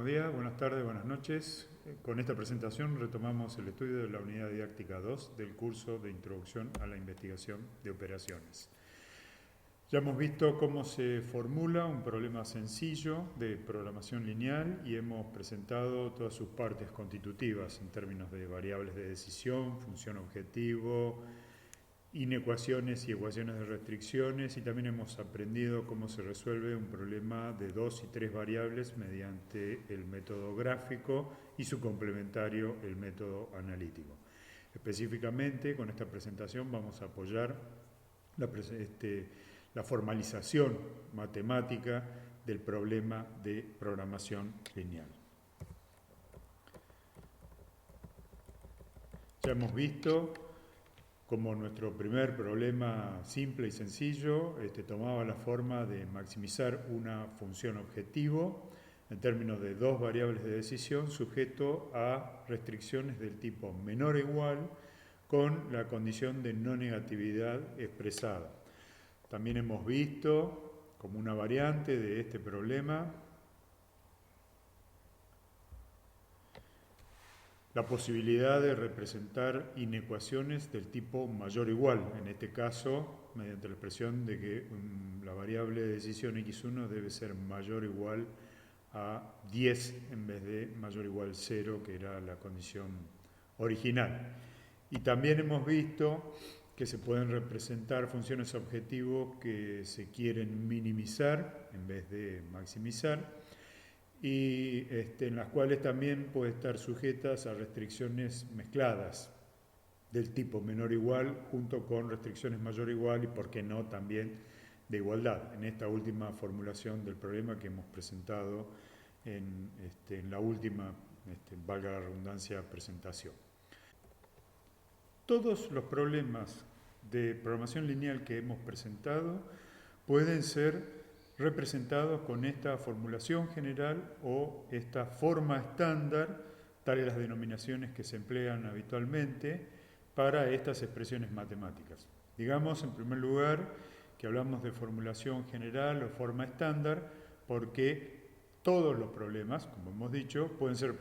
buenos días, buenas tardes, buenas noches. Con esta presentación retomamos el estudio de la unidad didáctica 2 del curso de Introducción a la Investigación de Operaciones. Ya hemos visto cómo se formula un problema sencillo de programación lineal y hemos presentado todas sus partes constitutivas en términos de variables de decisión, función objetivo, inecuaciones y ecuaciones de restricciones, y también hemos aprendido cómo se resuelve un problema de 2 y 3 variables mediante el método gráfico y su complementario, el método analítico. Específicamente, con esta presentación vamos a apoyar la formalización matemática del problema de programación lineal. Ya hemos visto como nuestro primer problema simple y sencillo tomaba la forma de maximizar una función objetivo en términos de dos variables de decisión sujeto a restricciones del tipo menor o igual con la condición de no negatividad expresada. También hemos visto como una variante de este problema la posibilidad de representar inecuaciones del tipo mayor o igual, en este caso mediante la expresión de que la variable de decisión x1 debe ser mayor o igual a 10 en vez de mayor o igual a 0, que era la condición original. Y también hemos visto que se pueden representar funciones objetivos que se quieren minimizar en vez de maximizar, y en las cuales también puede estar sujetas a restricciones mezcladas del tipo menor o igual junto con restricciones mayor o igual y, por qué no, también de igualdad, en esta última formulación del problema que hemos presentado en la última, valga la redundancia, presentación. Todos los problemas de programación lineal que hemos presentado pueden ser representados con esta formulación general o esta forma estándar, tales las denominaciones que se emplean habitualmente para estas expresiones matemáticas. Digamos, en primer lugar, que hablamos de formulación general o forma estándar porque todos los problemas, como hemos dicho, pueden ser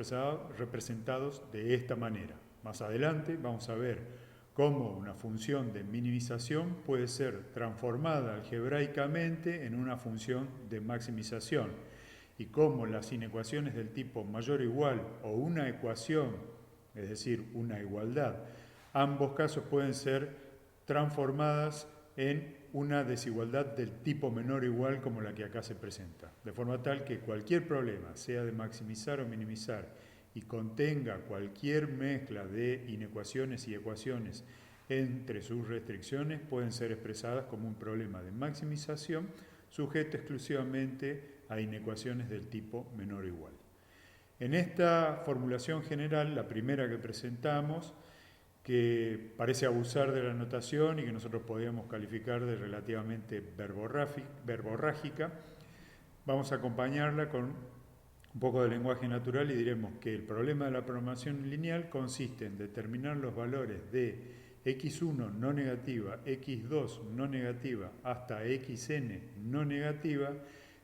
representados de esta manera. Más adelante vamos a ver cómo una función de minimización puede ser transformada algebraicamente en una función de maximización y cómo las inecuaciones del tipo mayor o igual o una ecuación, es decir, una igualdad, ambos casos pueden ser transformadas en una desigualdad del tipo menor o igual como la que acá se presenta, de forma tal que cualquier problema, sea de maximizar o minimizar, y contenga cualquier mezcla de inecuaciones y ecuaciones entre sus restricciones, pueden ser expresadas como un problema de maximización sujeto exclusivamente a inecuaciones del tipo menor o igual. En esta formulación general, la primera que presentamos, que parece abusar de la notación y que nosotros podríamos calificar de relativamente verborrágica, vamos a acompañarla con un poco de lenguaje natural y diremos que el problema de la programación lineal consiste en determinar los valores de x1 no negativa, x2 no negativa, hasta xn no negativa,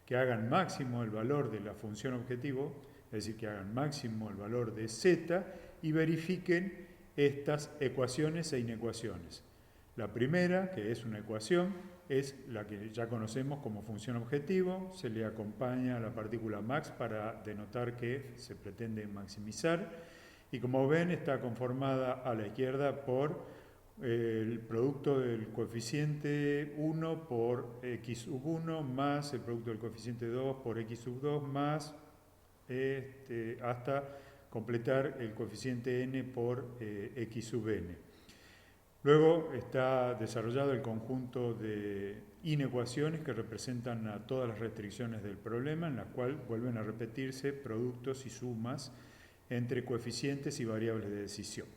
que hagan máximo el valor de la función objetivo, es decir, que hagan máximo el valor de z y verifiquen estas ecuaciones e inecuaciones. La primera, que es una ecuación, es la que ya conocemos como función objetivo, se le acompaña a la partícula max para denotar que se pretende maximizar, y como ven está conformada a la izquierda por el producto del coeficiente 1 por x sub 1 más el producto del coeficiente 2 por x sub 2 más hasta completar el coeficiente n por x sub n. Luego está desarrollado el conjunto de inecuaciones que representan a todas las restricciones del problema, en la cual vuelven a repetirse productos y sumas entre coeficientes y variables de decisión.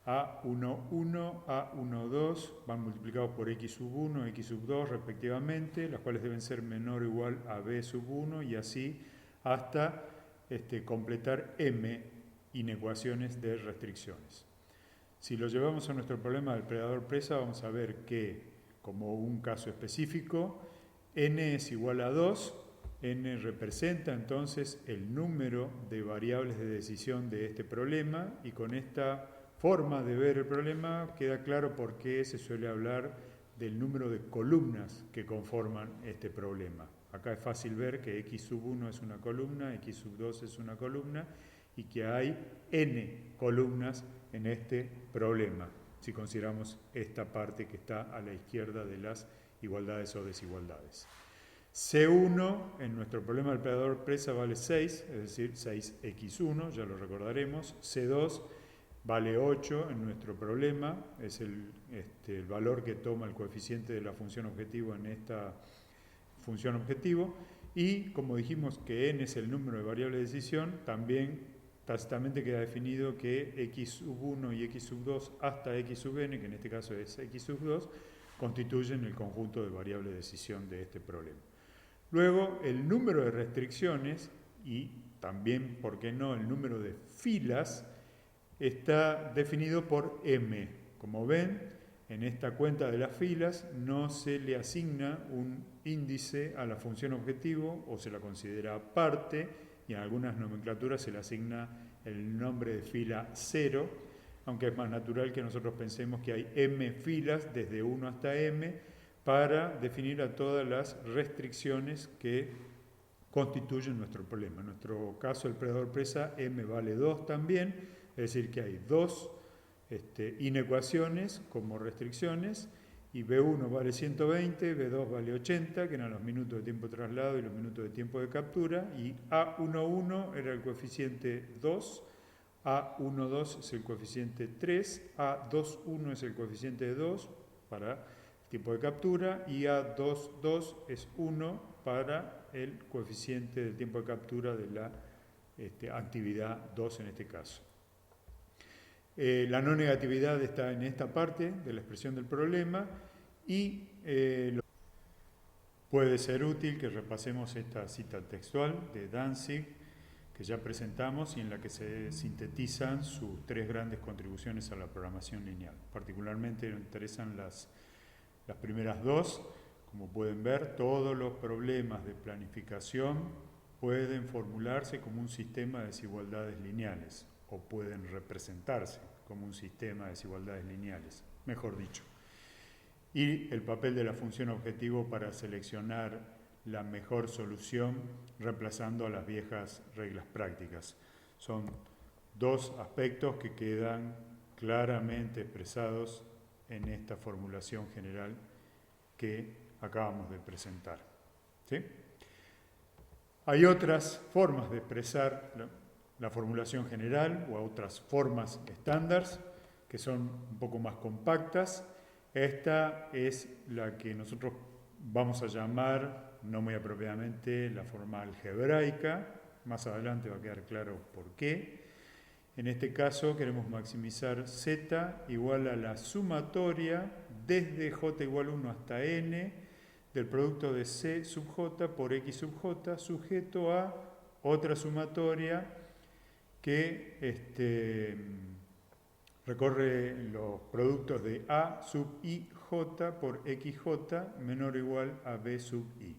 A11, A12 van multiplicados por x sub 1, x sub 2 respectivamente, las cuales deben ser menor o igual a b sub 1 y así hasta completar m inecuaciones de restricciones. Si lo llevamos a nuestro problema del predador-presa, vamos a ver que, como un caso específico, n es igual a 2 n representa entonces el número de variables de decisión de este problema, y con esta forma de ver el problema queda claro por qué se suele hablar del número de columnas que conforman este problema. Acá es fácil ver que x sub 1 es una columna, x sub 2 es una columna, y que hay n columnas en este problema, si consideramos esta parte que está a la izquierda de las igualdades o desigualdades. C1 en nuestro problema del predador presa vale 6, es decir, 6x1, ya lo recordaremos. C2 vale 8 en nuestro problema, es el valor que toma el coeficiente de la función objetivo en esta función objetivo. Y como dijimos que n es el número de variables de decisión, también tácitamente queda definido que x sub 1 y x sub 2 hasta x sub n, que en este caso es x sub 2, constituyen el conjunto de variables de decisión de este problema. Luego, el número de restricciones y también, ¿por qué no?, el número de filas está definido por m. Como ven, en esta cuenta de las filas no se le asigna un índice a la función objetivo o se la considera aparte, y en algunas nomenclaturas se le asigna el nombre de fila 0, aunque es más natural que nosotros pensemos que hay m filas desde 1 hasta m para definir a todas las restricciones que constituyen nuestro problema. En nuestro caso, el predador presa, m vale 2 también, es decir, que hay dos inecuaciones como restricciones, y B1 vale 120, B2 vale 80, que eran los minutos de tiempo de traslado y los minutos de tiempo de captura, y A11 era el coeficiente 2, A12 es el coeficiente 3, A21 es el coeficiente 2 para tiempo de captura, y A22 es 1 para el coeficiente del tiempo de captura de la actividad 2 en este caso. La no negatividad está en esta parte de la expresión del problema, y puede ser útil que repasemos esta cita textual de Danzig que ya presentamos y en la que se sintetizan sus tres grandes contribuciones a la programación lineal. Particularmente nos interesan las primeras dos. Como pueden ver, todos los problemas de planificación pueden formularse como un sistema de desigualdades lineales, o pueden representarse como un sistema de desigualdades lineales, mejor dicho. Y el papel de la función objetivo para seleccionar la mejor solución reemplazando a las viejas reglas prácticas. Son dos aspectos que quedan claramente expresados en esta formulación general que acabamos de presentar. ¿Sí? Hay otras formas de expresar la formulación general o otras formas estándar que son un poco más compactas. Esta es la que nosotros vamos a llamar, no muy apropiadamente, la forma algebraica. Más adelante va a quedar claro por qué. En este caso queremos maximizar z igual a la sumatoria desde j igual a 1 hasta n del producto de c sub j por x sub j sujeto a otra sumatoria que recorre los productos de a sub i j por xj menor o igual a b sub i.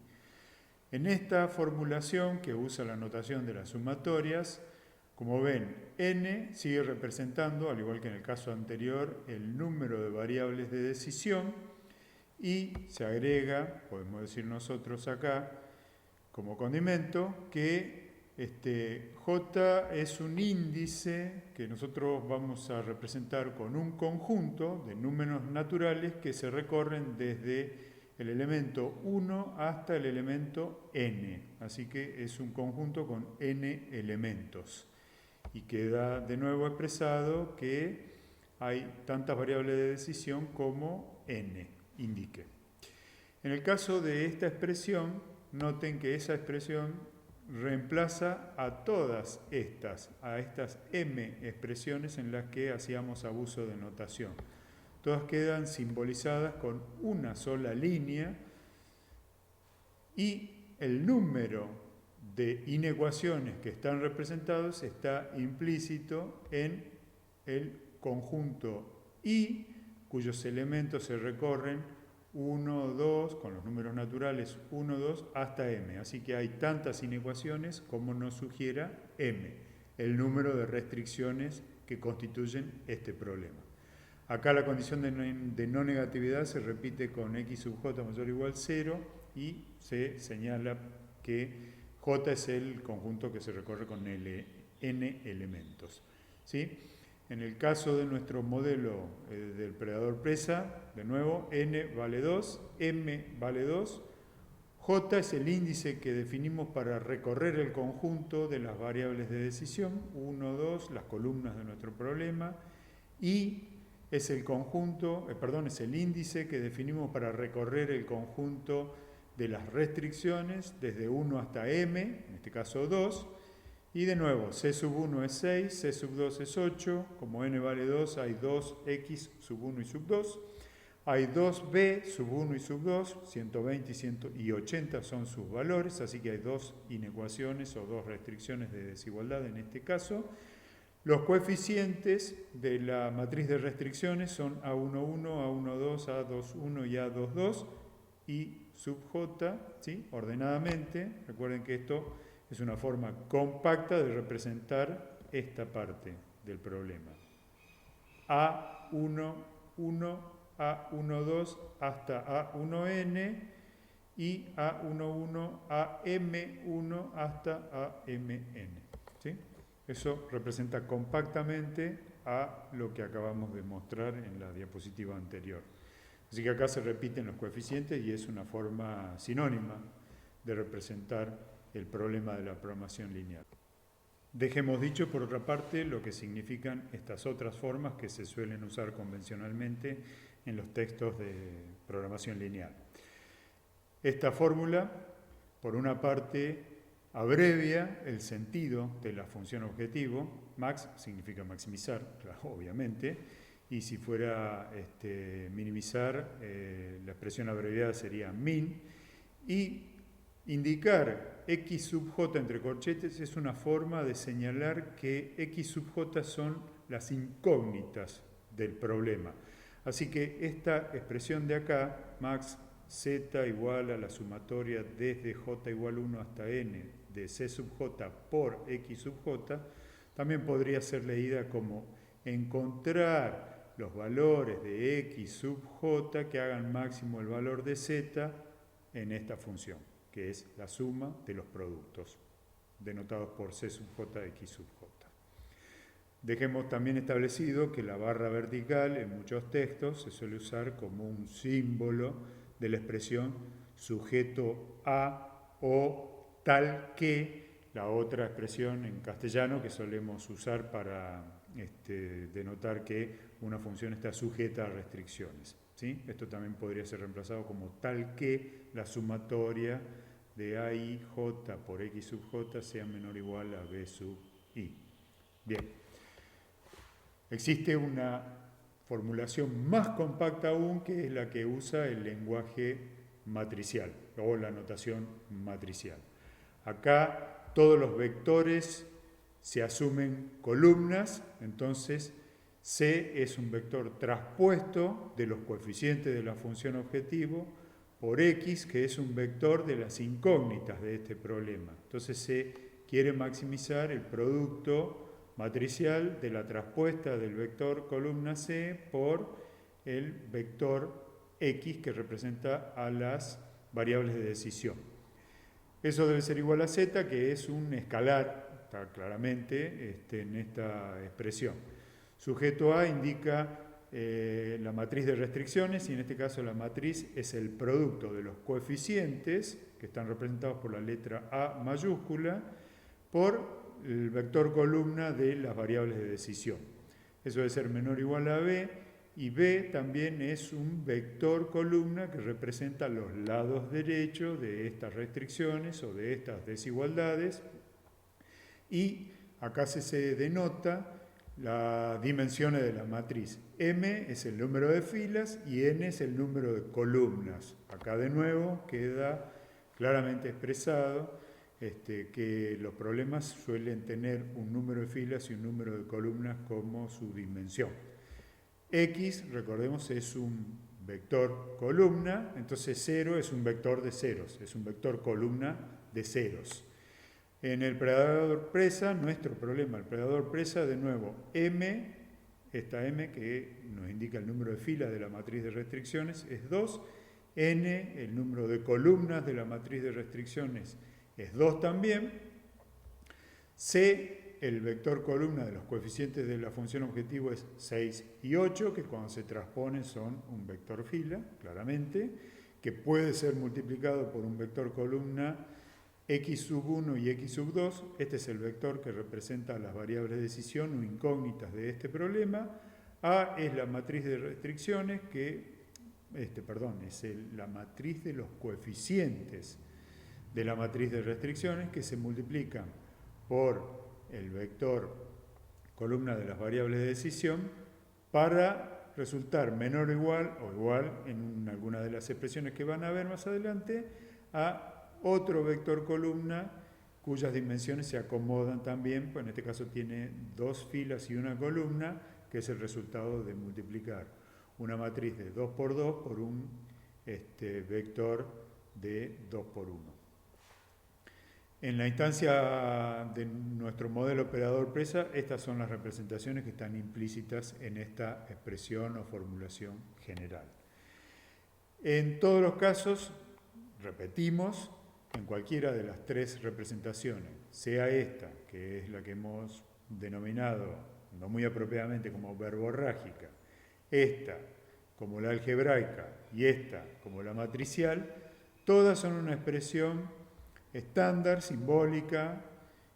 En esta formulación, que usa la notación de las sumatorias, como ven, n sigue representando, al igual que en el caso anterior, el número de variables de decisión, y se agrega, podemos decir nosotros acá, como condimento, que J es un índice que nosotros vamos a representar con un conjunto de números naturales que se recorren desde el elemento 1 hasta el elemento n. Así que es un conjunto con n elementos. Y queda de nuevo expresado que hay tantas variables de decisión como n indique. En el caso de esta expresión, noten que esa expresión reemplaza a todas estas m expresiones en las que hacíamos abuso de notación. Todas quedan simbolizadas con una sola línea y el número de inecuaciones que están representados está implícito en el conjunto I, cuyos elementos se recorren 1, 2, con los números naturales 1, 2, hasta m. Así que hay tantas inecuaciones como nos sugiera m, el número de restricciones que constituyen este problema. Acá la condición de no negatividad se repite con x sub j mayor o igual 0 y se señala que j es el conjunto que se recorre con n elementos, ¿sí? En el caso de nuestro modelo del predador presa, de nuevo, n vale 2, m vale 2, j es el índice que definimos para recorrer el conjunto de las variables de decisión, 1, 2, las columnas de nuestro problema, y es el conjunto, es el índice que definimos para recorrer el conjunto de las restricciones desde 1 hasta m, en este caso 2, y de nuevo, c sub 1 es 6, c sub 2 es 8, como n vale 2 hay 2x sub 1 y sub 2, hay 2b sub 1 y sub 2, 120 y 80 son sus valores, así que hay dos inecuaciones o dos restricciones de desigualdad en este caso. Los coeficientes de la matriz de restricciones son A11, A12, A21 y A22 y sub j, ¿sí? Ordenadamente. Recuerden que esto es una forma compacta de representar esta parte del problema. A11, A12 hasta A1n y A11, AM1 hasta AMN. ¿Sí? Eso representa compactamente a lo que acabamos de mostrar en la diapositiva anterior. Así que acá se repiten los coeficientes y es una forma sinónima de representar el problema de la programación lineal. Dejemos dicho, por otra parte, lo que significan estas otras formas que se suelen usar convencionalmente en los textos de programación lineal. Esta fórmula, por una parte, abrevia el sentido de la función objetivo. Max significa maximizar, claro, obviamente, y si fuera minimizar, la expresión abreviada sería min, y indicar x sub j entre corchetes es una forma de señalar que x sub j son las incógnitas del problema. Así que esta expresión de acá, max z igual a la sumatoria desde j igual 1 hasta n de c sub j por x sub j, también podría ser leída como encontrar los valores de x sub j que hagan máximo el valor de z en esta función, que es la suma de los productos, denotados por c sub j, x sub j. Dejemos también establecido que la barra vertical en muchos textos se suele usar como un símbolo de la expresión sujeto a o tal que, la otra expresión en castellano que solemos usar para denotar que una función está sujeta a restricciones, ¿sí? Esto también podría ser reemplazado como tal que la sumatoria de AI j por x sub j sea menor o igual a b sub i. Bien. Existe una formulación más compacta aún, que es la que usa el lenguaje matricial o la notación matricial. Acá todos los vectores se asumen columnas, entonces C es un vector traspuesto de los coeficientes de la función objetivo por X, que es un vector de las incógnitas de este problema. Entonces se quiere maximizar el producto matricial de la traspuesta del vector columna C por el vector X que representa a las variables de decisión. Eso debe ser igual a Z, que es un escalar, está claramente en esta expresión. Sujeto A indica la matriz de restricciones, y en este caso la matriz es el producto de los coeficientes, que están representados por la letra A mayúscula, por el vector columna de las variables de decisión. Eso debe ser menor o igual a B, y B también es un vector columna que representa los lados derechos de estas restricciones o de estas desigualdades, y acá se denota las dimensiones de la matriz. M es el número de filas y N es el número de columnas. Acá de nuevo queda claramente expresado que los problemas suelen tener un número de filas y un número de columnas como su dimensión. X, recordemos, es un vector columna, entonces 0 es un vector de ceros, es un vector columna de ceros. En el predador presa, nuestro problema, el predador presa, de nuevo, m, esta m que nos indica el número de filas de la matriz de restricciones es 2, n, el número de columnas de la matriz de restricciones es 2 también, c, el vector columna de los coeficientes de la función objetivo es 6 y 8, que cuando se transponen son un vector fila, claramente, que puede ser multiplicado por un vector columna x sub 1 y x sub 2. Este es el vector que representa las variables de decisión o incógnitas de este problema. A es la matriz de restricciones que, es la matriz de los coeficientes de la matriz de restricciones que se multiplican por el vector columna de las variables de decisión para resultar menor o igual en alguna de las expresiones que van a ver más adelante a otro vector columna cuyas dimensiones se acomodan también, pues en este caso tiene 2 filas y una columna, que es el resultado de multiplicar una matriz de 2 por 2 por un vector de 2 por 1. En la instancia de nuestro modelo operador presa, estas son las representaciones que están implícitas en esta expresión o formulación general. En todos los casos, repetimos, en cualquiera de las 3 representaciones, sea esta, que es la que hemos denominado, no muy apropiadamente, como verborrágica, esta como la algebraica y esta como la matricial, todas son una expresión estándar, simbólica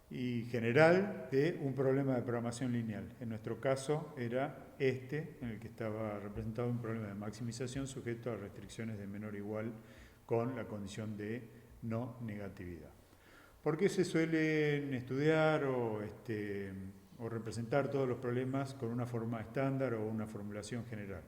y general de un problema de programación lineal. En nuestro caso era en el que estaba representado un problema de maximización sujeto a restricciones de menor o igual con la condición de no negatividad. ¿Por qué se suelen estudiar o representar todos los problemas con una forma estándar o una formulación general?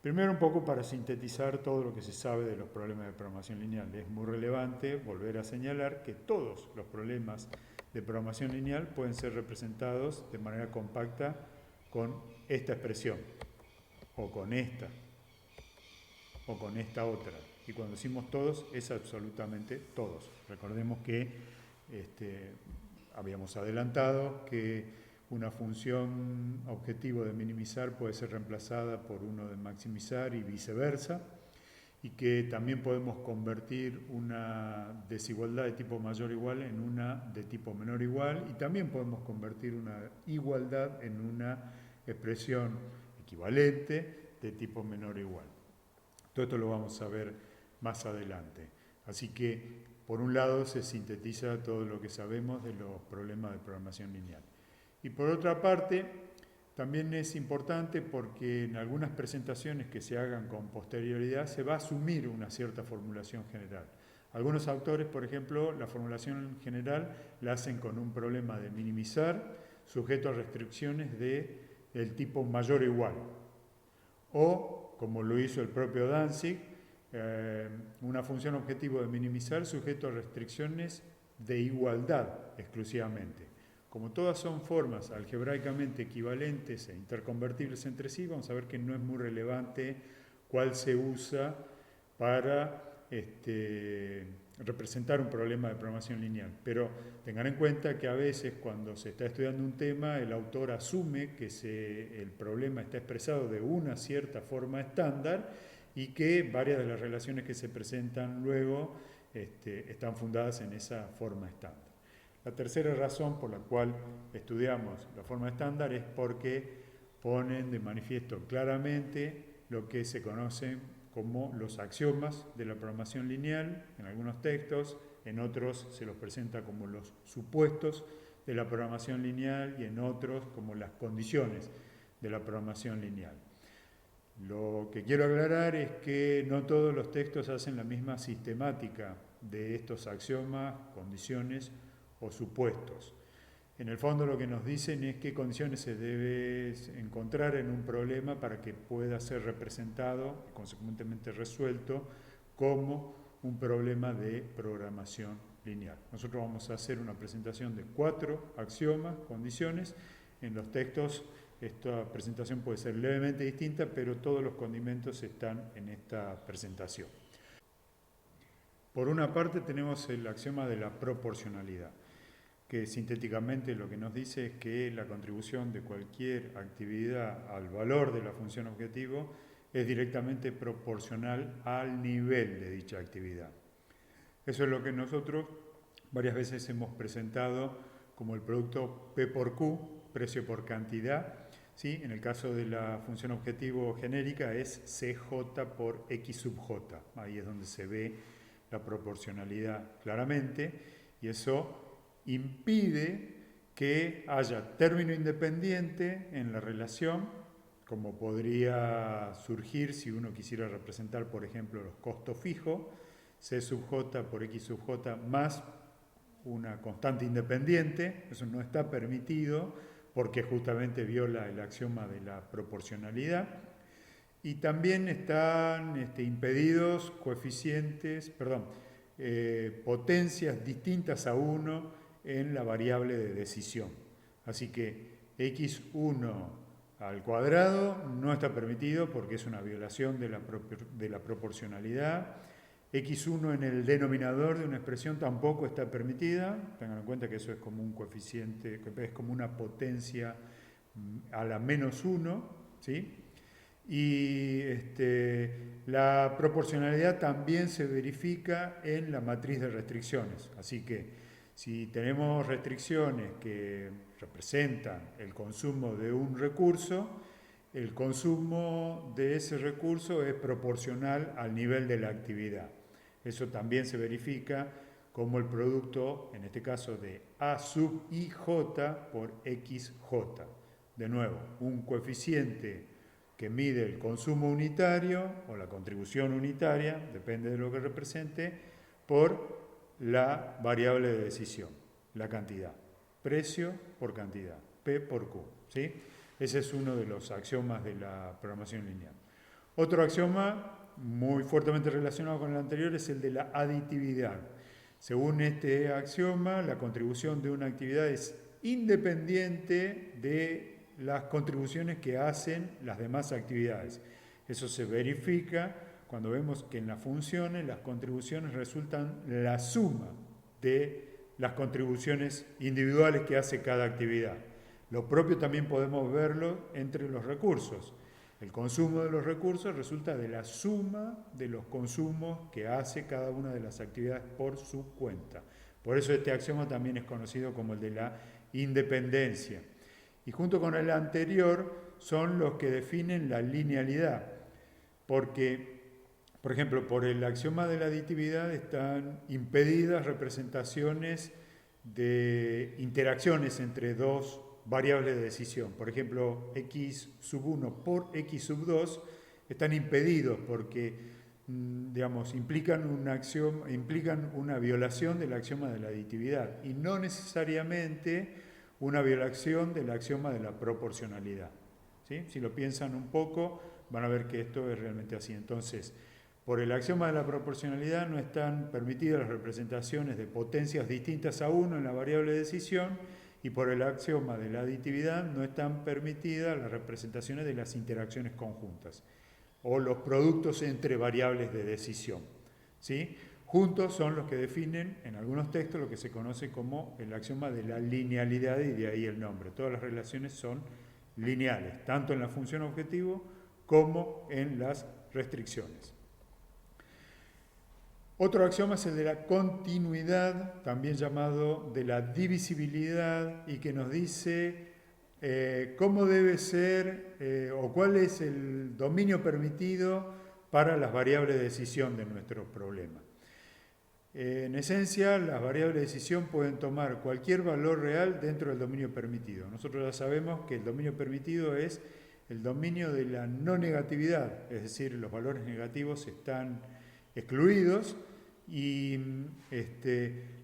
Primero, un poco para sintetizar todo lo que se sabe de los problemas de programación lineal. Es muy relevante volver a señalar que todos los problemas de programación lineal pueden ser representados de manera compacta con esta expresión, o con esta otra. Y cuando decimos todos, es absolutamente todos. Recordemos que habíamos adelantado que una función objetivo de minimizar puede ser reemplazada por uno de maximizar y viceversa, y que también podemos convertir una desigualdad de tipo mayor o igual en una de tipo menor o igual, y también podemos convertir una igualdad en una expresión equivalente de tipo menor o igual. Todo esto lo vamos a ver más adelante. Así que, por un lado, se sintetiza todo lo que sabemos de los problemas de programación lineal. Y por otra parte, también es importante porque en algunas presentaciones que se hagan con posterioridad se va a asumir una cierta formulación general. Algunos autores, por ejemplo, la formulación general la hacen con un problema de minimizar sujeto a restricciones del tipo mayor o igual. O, como lo hizo el propio Danzig, una función objetivo de minimizar sujeto a restricciones de igualdad exclusivamente. Como todas son formas algebraicamente equivalentes e interconvertibles entre sí, vamos a ver que no es muy relevante cuál se usa para representar un problema de programación lineal. Pero tengan en cuenta que a veces cuando se está estudiando un tema, el autor asume que el problema está expresado de una cierta forma estándar y que varias de las relaciones que se presentan luego están fundadas en esa forma estándar. La tercera razón por la cual estudiamos la forma estándar es porque ponen de manifiesto claramente lo que se conoce como los axiomas de la programación lineal, en algunos textos, en otros se los presenta como los supuestos de la programación lineal y en otros como las condiciones de la programación lineal. Lo que quiero aclarar es que no todos los textos hacen la misma sistemática de estos axiomas, condiciones o supuestos. En el fondo lo que nos dicen es qué condiciones se debe encontrar en un problema para que pueda ser representado y consecuentemente resuelto como un problema de programación lineal. Nosotros vamos a hacer una presentación de 4 axiomas, condiciones, en los textos Esta presentación puede ser levemente distinta, pero todos los condimentos están en esta presentación. Por una parte tenemos el axioma de la proporcionalidad, que sintéticamente lo que nos dice es que la contribución de cualquier actividad al valor de la función objetivo es directamente proporcional al nivel de dicha actividad. Eso es lo que nosotros varias veces hemos presentado como el producto P por Q, precio por cantidad. ¿Sí? En el caso de la función objetivo genérica es CJ por X sub J. Ahí es donde se ve la proporcionalidad claramente, y eso impide que haya término independiente en la relación, como podría surgir si uno quisiera representar, por ejemplo, los costos fijos, C sub J por X sub J más una constante independiente. Eso no está permitido porque justamente viola el axioma de la proporcionalidad. Y también están impedidos potencias distintas a 1 en la variable de decisión. Así que x1 al cuadrado no está permitido porque es una violación de la proporcionalidad. x1 en el denominador de una expresión tampoco está permitida. Tengan en cuenta que eso es como un coeficiente, es como una potencia a la menos 1, ¿sí? Y la proporcionalidad también se verifica en la matriz de restricciones. Así que si tenemos restricciones que representan el consumo de un recurso, el consumo de ese recurso es proporcional al nivel de la actividad. Eso también se verifica como el producto, en este caso, de A sub IJ por XJ. De nuevo, un coeficiente que mide el consumo unitario o la contribución unitaria, depende de lo que represente, por la variable de decisión, la cantidad. Precio por cantidad, P por Q. ¿Sí? Ese es uno de los axiomas de la programación lineal. Otro axioma muy fuertemente relacionado con el anterior es el de la aditividad. Según este axioma, la contribución de una actividad es independiente de las contribuciones que hacen las demás actividades. Eso se verifica cuando vemos que en las funciones las contribuciones resultan la suma de las contribuciones individuales que hace cada actividad. Lo propio también podemos verlo entre los recursos. El consumo de los recursos resulta de la suma de los consumos que hace cada una de las actividades por su cuenta. Por eso este axioma también es conocido como el de la independencia. Y junto con el anterior son los que definen la linealidad, porque, por ejemplo, por el axioma de la aditividad están impedidas representaciones de interacciones entre dos variables de decisión. Por ejemplo, x sub 1 por x sub 2 están impedidos porque, implican una violación del axioma de la aditividad y no necesariamente una violación del axioma de la proporcionalidad. ¿Sí? Si lo piensan un poco, van a ver que esto es realmente así. Entonces, por el axioma de la proporcionalidad no están permitidas las representaciones de potencias distintas a 1 en la variable de decisión, y por el axioma de la aditividad no están permitidas las representaciones de las interacciones conjuntas o los productos entre variables de decisión. ¿Sí? Juntos son los que definen en algunos textos lo que se conoce como el axioma de la linealidad, y de ahí el nombre. Todas las relaciones son lineales, tanto en la función objetivo como en las restricciones. Otro axioma es el de la continuidad, también llamado de la divisibilidad, y que nos dice cómo debe ser o cuál es el dominio permitido para las variables de decisión de nuestro problema. En esencia, las variables de decisión pueden tomar cualquier valor real dentro del dominio permitido. Nosotros ya sabemos que el dominio permitido es el dominio de la no negatividad, es decir, los valores negativos están excluidos, y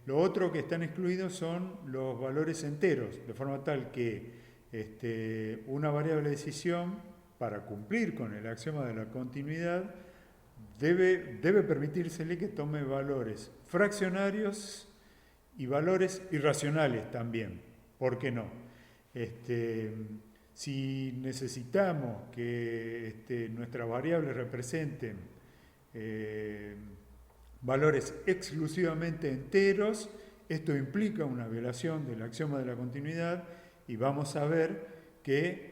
lo otro que están excluidos son los valores enteros, de forma tal que una variable de decisión, para cumplir con el axioma de la continuidad, debe permitírsele que tome valores fraccionarios y valores irracionales también. ¿Por qué no? Si necesitamos que nuestras variables representen valores exclusivamente enteros, esto implica una violación del axioma de la continuidad y vamos a ver que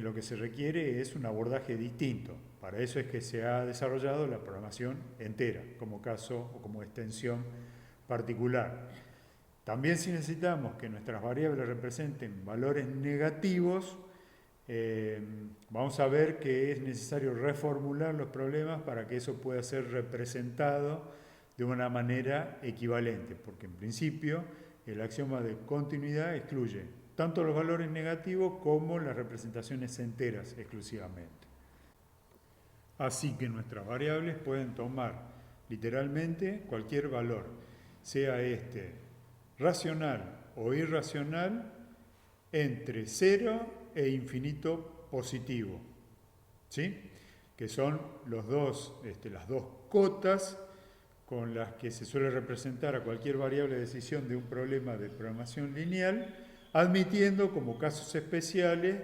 lo que se requiere es un abordaje distinto. Para eso es que se ha desarrollado la programación entera, como caso o como extensión particular. También si necesitamos que nuestras variables representen valores negativos, vamos a ver que es necesario reformular los problemas para que eso pueda ser representado de una manera equivalente, porque en principio el axioma de continuidad excluye tanto los valores negativos como las representaciones enteras exclusivamente. Así que nuestras variables pueden tomar literalmente cualquier valor, sea racional o irracional, entre 0 e infinito positivo, ¿sí? Que son las dos cotas con las que se suele representar a cualquier variable de decisión de un problema de programación lineal, admitiendo como casos especiales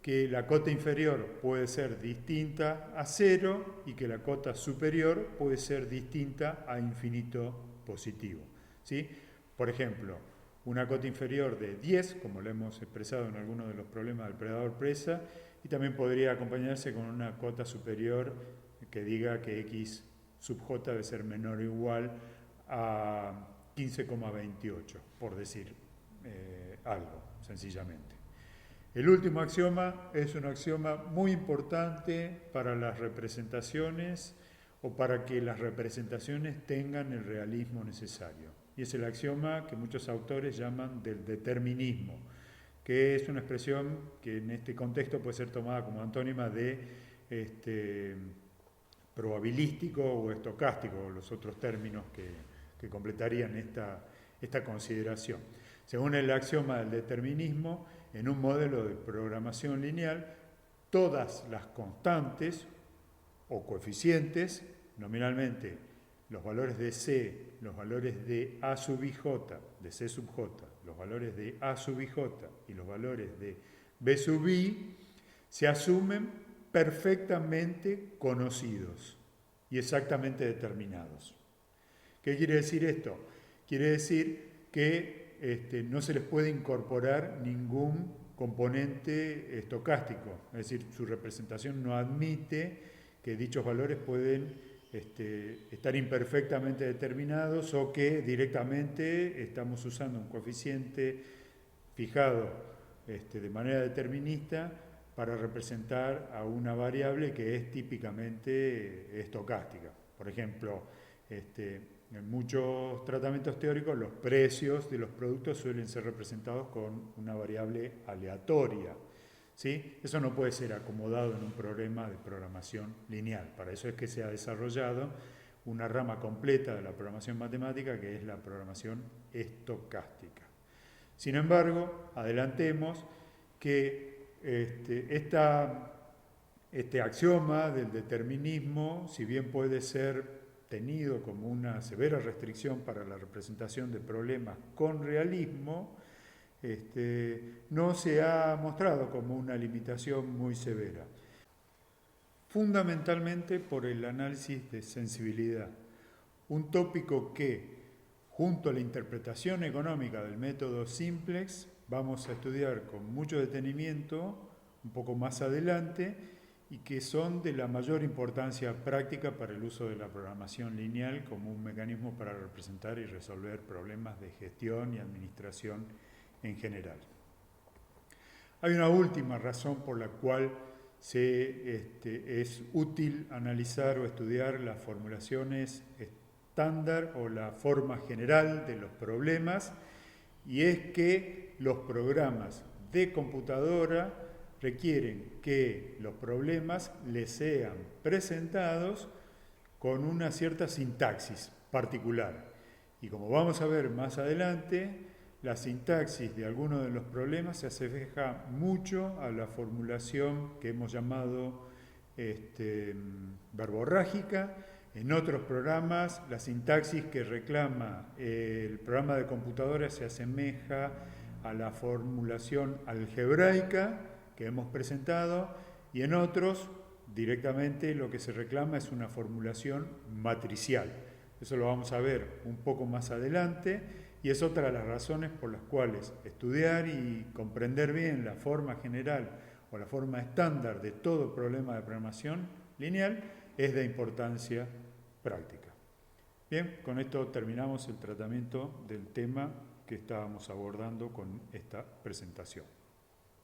que la cota inferior puede ser distinta a 0 y que la cota superior puede ser distinta a infinito positivo, ¿sí? Por ejemplo, una cota inferior de 10, como lo hemos expresado en algunos de los problemas del predador-presa, y también podría acompañarse con una cota superior que diga que x sub j debe ser menor o igual a 15,28, por decir algo, sencillamente. El último axioma es un axioma muy importante para las representaciones o para que las representaciones tengan el realismo necesario. Y es el axioma que muchos autores llaman del determinismo, que es una expresión que en este contexto puede ser tomada como antónima de probabilístico o estocástico, los otros términos que completarían esta consideración. Según el axioma del determinismo, en un modelo de programación lineal, todas las constantes o coeficientes, nominalmente los valores de C, los valores de A sub ij, de C sub j, los valores de A sub ij y los valores de B sub i, se asumen perfectamente conocidos y exactamente determinados. ¿Qué quiere decir esto? Quiere decir que no se les puede incorporar ningún componente estocástico, es decir, su representación no admite que dichos valores pueden estar imperfectamente determinados o que directamente estamos usando un coeficiente fijado de manera determinista para representar a una variable que es típicamente estocástica. Por ejemplo, en muchos tratamientos teóricos los precios de los productos suelen ser representados con una variable aleatoria, ¿sí? Eso no puede ser acomodado en un problema de programación lineal. Para eso es que se ha desarrollado una rama completa de la programación matemática que es la programación estocástica. Sin embargo, adelantemos que este axioma del determinismo, si bien puede ser tenido como una severa restricción para la representación de problemas con realismo, no se ha mostrado como una limitación muy severa. Fundamentalmente por el análisis de sensibilidad, un tópico que, junto a la interpretación económica del método simplex, vamos a estudiar con mucho detenimiento un poco más adelante y que son de la mayor importancia práctica para el uso de la programación lineal como un mecanismo para representar y resolver problemas de gestión y administración en general. Hay una última razón por la cual es útil analizar o estudiar las formulaciones estándar o la forma general de los problemas, y es que los programas de computadora requieren que los problemas les sean presentados con una cierta sintaxis particular. Y como vamos a ver más adelante, la sintaxis de algunos de los problemas se asemeja mucho a la formulación que hemos llamado verborrágica. En otros programas, la sintaxis que reclama el programa de computadora se asemeja a la formulación algebraica que hemos presentado, y en otros directamente lo que se reclama es una formulación matricial. Eso lo vamos a ver un poco más adelante, y es otra de las razones por las cuales estudiar y comprender bien la forma general o la forma estándar de todo problema de programación lineal es de importancia práctica. Bien, con esto terminamos el tratamiento del tema que estábamos abordando con esta presentación.